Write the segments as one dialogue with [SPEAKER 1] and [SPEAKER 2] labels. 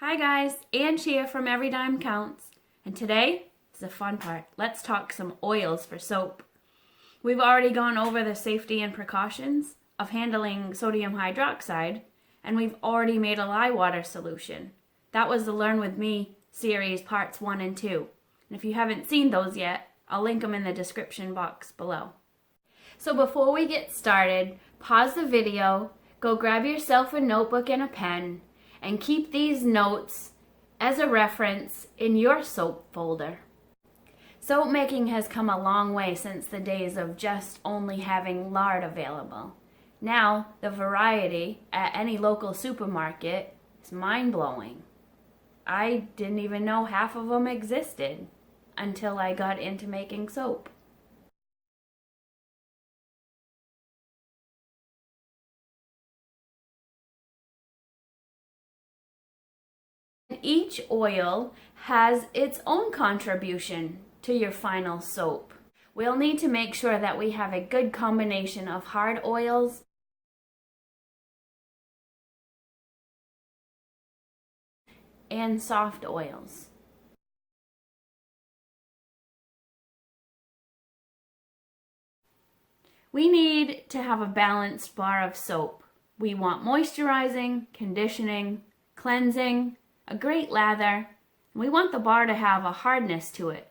[SPEAKER 1] Hi guys, Ann here from Every Dime Counts, and today is the fun part. Let's talk some oils for soap. We've already gone over the safety and precautions of handling sodium hydroxide, and we've already made a lye water solution. That was the Learn With Me series parts 1 and 2. And if you haven't seen those yet, I'll link them in the description box below. So before we get started, pause the video, go grab yourself a notebook and a pen, and keep these notes as a reference in your soap folder. Soap making has come a long way since the days of just only having lard available. Now, the variety at any local supermarket is mind-blowing. I didn't even know half of them existed until I got into making soap. Each oil has its own contribution to your final soap. We'll need to make sure that we have a good combination of hard oils and soft oils. We need to have a balanced bar of soap. We want moisturizing, conditioning, cleansing, a great lather. We want the bar to have a hardness to it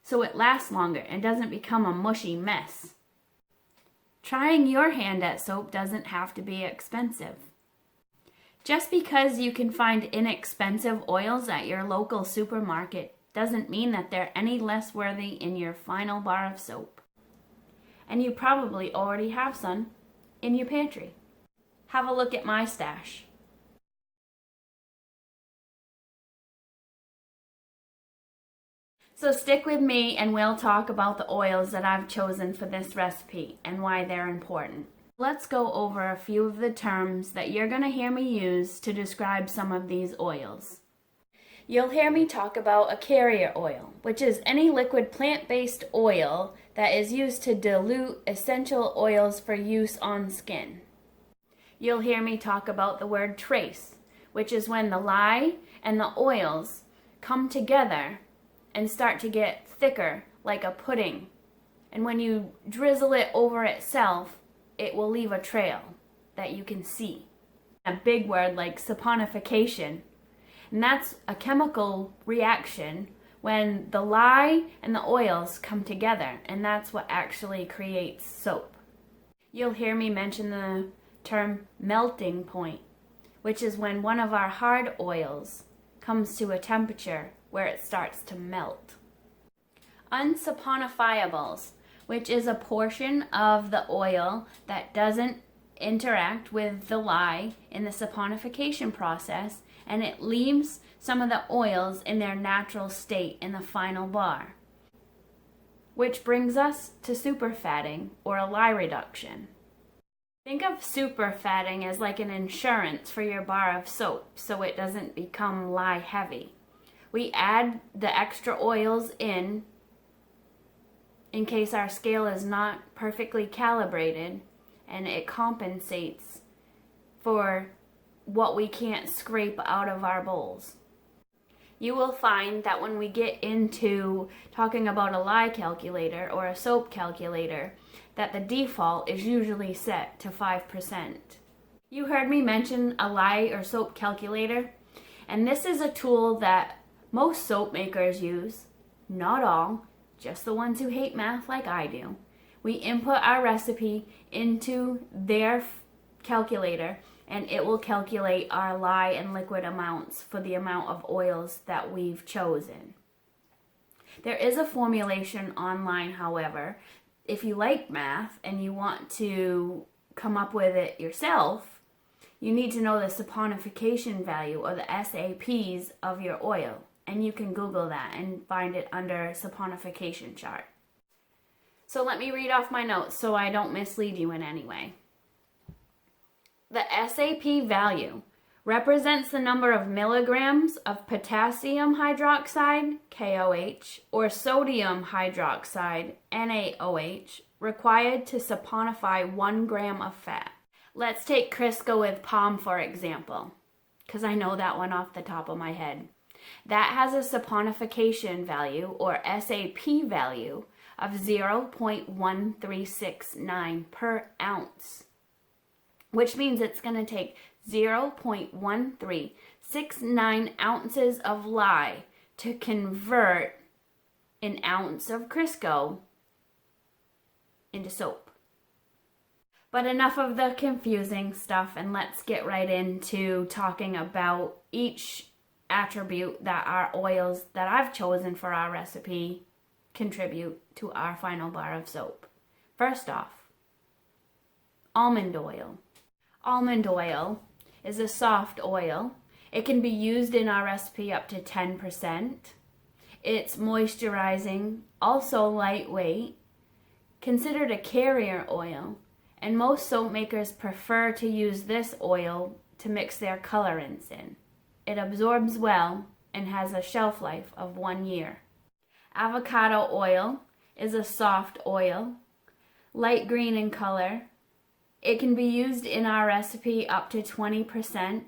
[SPEAKER 1] so it lasts longer and doesn't become a mushy mess. Trying your hand at soap doesn't have to be expensive. Just because you can find inexpensive oils at your local supermarket doesn't mean that they're any less worthy in your final bar of soap. And you probably already have some in your pantry. Have a look at my stash. So stick with me and we'll talk about the oils that I've chosen for this recipe and why they're important. Let's go over a few of the terms that you're going to hear me use to describe some of these oils. You'll hear me talk about a carrier oil, which is any liquid plant-based oil that is used to dilute essential oils for use on skin. You'll hear me talk about the word trace, which is when the lye and the oils come together and start to get thicker like a pudding. And when you drizzle it over itself, it will leave a trail that you can see. A big word like saponification. And that's a chemical reaction when the lye and the oils come together, and that's what actually creates soap. You'll hear me mention the term melting point, which is when one of our hard oils comes to a temperature where it starts to melt. Unsaponifiables, which is a portion of the oil that doesn't interact with the lye in the saponification process, and it leaves some of the oils in their natural state in the final bar. Which brings us to superfatting, or a lye reduction. Think of superfatting as like an insurance for your bar of soap so it doesn't become lye heavy. We add the extra oils in case our scale is not perfectly calibrated, and it compensates for what we can't scrape out of our bowls. You will find that when we get into talking about a lye calculator or a soap calculator, that the default is usually set to 5%. You heard me mention a lye or soap calculator, and this is a tool that most soap makers use. Not all, just the ones who hate math like I do. We input our recipe into their calculator, and it will calculate our lye and liquid amounts for the amount of oils that we've chosen. There is a formulation online, however. If you like math and you want to come up with it yourself, you need to know the saponification value, or the SAPs, of your oil. And you can Google that and find it under saponification chart. So let me read off my notes so I don't mislead you in any way. The SAP value represents the number of milligrams of potassium hydroxide, KOH, or sodium hydroxide, NaOH, required to saponify 1 gram of fat. Let's take Crisco with palm for example. because I know that one off the top of my head. That has a saponification value, or SAP value, of 0.1369 per ounce, which means it's going to take 0.1369 ounces of lye to convert an ounce of Crisco into soap. But enough of the confusing stuff, and let's get right into talking about each attribute that our oils that I've chosen for our recipe contribute to our final bar of soap. First off, almond oil. Almond oil is a soft oil. It can be used in our recipe up to 10%. It's moisturizing, also lightweight, considered a carrier oil, and most soap makers prefer to use this oil to mix their colorants in. It absorbs well and has a shelf life of 1 year. Avocado oil is a soft oil, light green in color. It can be used in our recipe up to 20%.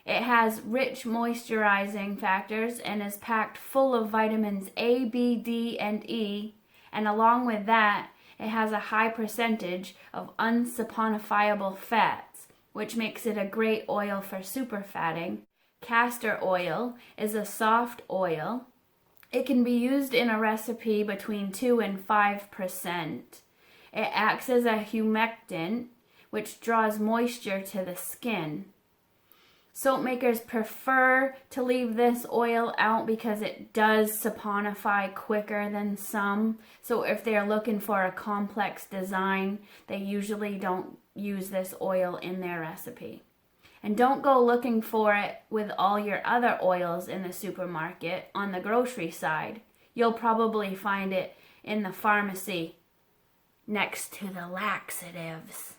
[SPEAKER 1] It has rich moisturizing factors and is packed full of vitamins A, B, D, and E, and along with that, it has a high percentage of unsaponifiable fats, which makes it a great oil for superfatting. Castor oil is a soft oil. It can be used in a recipe between 2 and 5%. It acts as a humectant, which draws moisture to the skin. Soap makers prefer to leave this oil out because it does saponify quicker than some. So if they're looking for a complex design, they usually don't use this oil in their recipe. And don't go looking for it with all your other oils in the supermarket on the grocery side. You'll probably find it in the pharmacy next to the laxatives.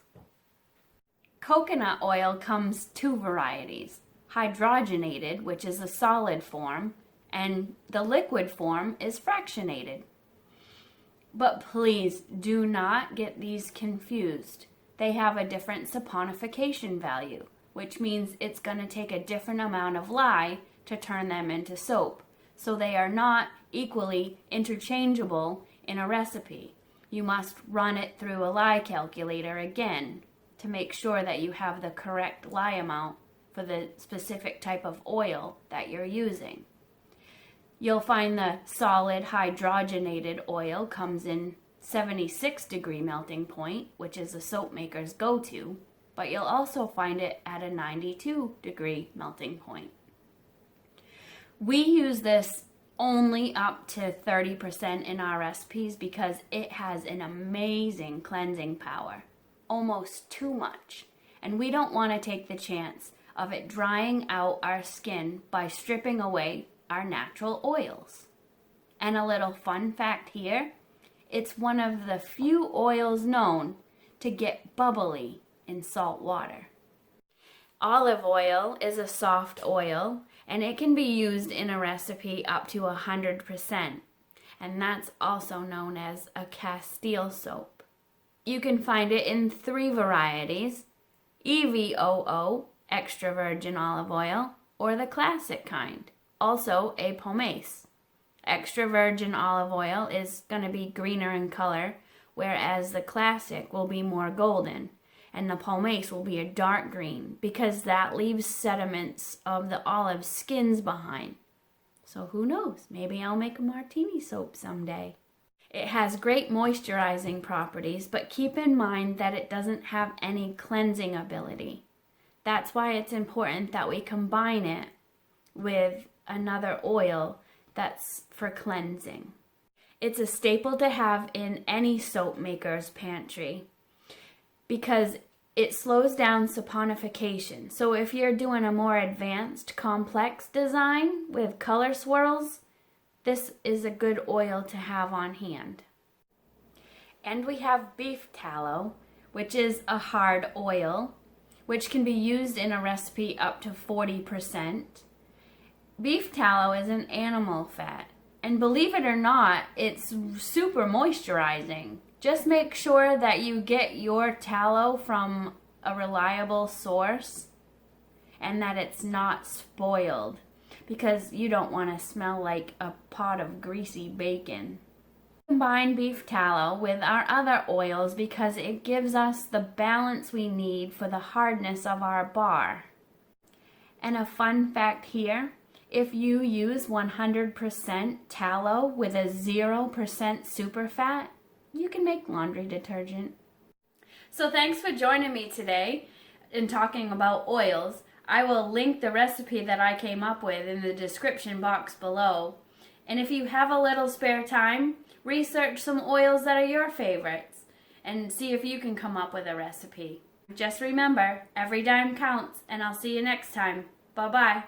[SPEAKER 1] Coconut oil comes 2 varieties, hydrogenated, which is a solid form, and the liquid form is fractionated. But please do not get these confused. They have a different saponification value, which means it's going to take a different amount of lye to turn them into soap. So they are not equally interchangeable in a recipe. You must run it through a lye calculator again to make sure that you have the correct lye amount for the specific type of oil that you're using. You'll find the solid hydrogenated oil comes in 76 degree melting point, which is a soap maker's go-to, but you'll also find it at a 92 degree melting point. We use this only up to 30% in our recipes because it has an amazing cleansing power, almost too much, and we don't want to take the chance of it drying out our skin by stripping away our natural oils. And a little fun fact here, it's one of the few oils known to get bubbly in salt water. Olive oil is a soft oil, and it can be used in a recipe up to 100%, and that's also known as a Castile soap. You can find it in 3 varieties, EVOO, extra virgin olive oil, or the classic kind, also a pomace. Extra virgin olive oil is going to be greener in color, whereas the classic will be more golden, and the pomace will be a dark green because that leaves sediments of the olive skins behind. So who knows, maybe I'll make a martini soap someday. It has great moisturizing properties, but keep in mind that it doesn't have any cleansing ability. That's why it's important that we combine it with another oil that's for cleansing. It's a staple to have in any soap maker's pantry because it slows down saponification. So if you're doing a more advanced, complex design with color swirls, this is a good oil to have on hand. And we have beef tallow, which is a hard oil, which can be used in a recipe up to 40%. Beef tallow is an animal fat, and believe it or not, it's super moisturizing. Just make sure that you get your tallow from a reliable source and that it's not spoiled, because you don't want to smell like a pot of greasy bacon. Combine beef tallow with our other oils because it gives us the balance we need for the hardness of our bar. And a fun fact here, if you use 100% tallow with a 0% superfat, you can make laundry detergent. So thanks for joining me today in talking about oils. I will link the recipe that I came up with in the description box below. And if you have a little spare time, research some oils that are your favorites and see if you can come up with a recipe. Just remember, every dime counts, and I'll see you next time. Bye-bye.